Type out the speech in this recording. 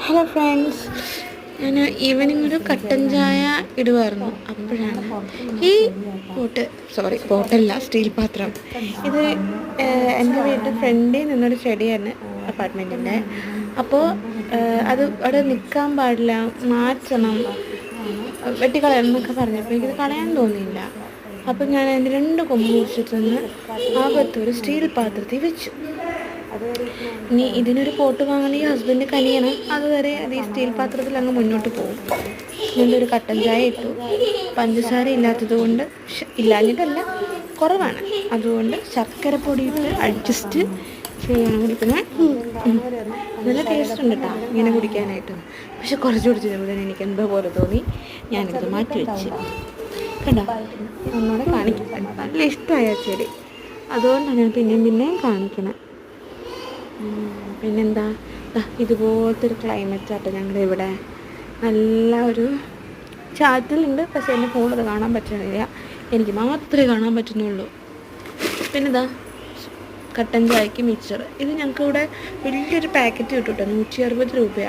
Hello friends, ഞാൻ evening ഒരു കട്ടൻ ചായ ഇടുമായിരുന്നു. അപ്പോഴാണ് ഈ പോട്ടല്ല, സ്റ്റീൽ പാത്രം. ഇത് എൻ്റെ വീട്ടിൽ ഫ്രണ്ടിൽ നിന്നൊരു ചെടിയാണ് അപ്പാർട്ട്മെൻറ്റിൻ്റെ. അപ്പോൾ അത് അവിടെ നിൽക്കാൻ പാടില്ല, മാറ്റണം, വെട്ടിക്കളയണം എന്നൊക്കെ പറഞ്ഞപ്പോൾ എനിക്കത് കളയാൻ തോന്നിയില്ല. അപ്പം ഞാൻ അതിൻ്റെ 2 കൊമ്പ് മുറിച്ചിട്ടൊന്ന് അകത്തൊരു സ്റ്റീൽ പാത്രത്തിൽ വെച്ചു. ഇനി ഇതിനൊരു പോട്ട് വാങ്ങണമെങ്കിൽ ഹസ്ബൻഡ് കനിയണം. അതുവരെ അത് ഈ സ്റ്റീൽ പാത്രത്തിൽ അങ്ങ് മുന്നോട്ട് പോകും. ഒരു കട്ടൻ ചായ ഇട്ടു. പഞ്ചസാര ഇല്ലാത്തത് കൊണ്ട്, ഇല്ലാഞ്ഞിട്ടല്ല, കുറവാണ്, അതുകൊണ്ട് ശർക്കരപ്പൊടി ഇട്ട് അഡ്ജസ്റ്റ് ചെയ്യണം കുടിക്കുന്നത്. നല്ല ടേസ്റ്റ് ഉണ്ട് കേട്ടോ ഇങ്ങനെ കുടിക്കാനായിട്ട്. പക്ഷെ കുറച്ച് കുടിച്ചപ്പോൾ എനിക്ക് എന്തോ പോലെ തോന്നി. ഞാനിത് മാറ്റി വെച്ച്. കണ്ടോ, ഒന്നുകൂടെ കാണിക്കട്ടെ. നല്ല ഇഷ്ടമായ ചെടി, അതുകൊണ്ടാണ് ഞാൻ പിന്നെയും കാണിക്കണേ. പിന്നെന്താ, ഇതുപോലത്തെ ഒരു ക്ലൈമറ്റാട്ടോ ഞങ്ങളുടെ ഇവിടെ. നല്ല ഒരു ചാറ്റലുണ്ട്, പക്ഷേ എൻ്റെ ഫോണിൽ കാണാൻ പറ്റുന്നില്ല, എനിക്ക് മാത്രമേ കാണാൻ പറ്റുന്നുള്ളൂ. പിന്നെന്താ, കട്ടൻ ചായക്ക് മിക്സർ. ഇത് ഞങ്ങൾക്ക് ഇവിടെ വലിയൊരു പാക്കറ്റ് കിട്ടും കേട്ടോ, 160 രൂപയാണ്.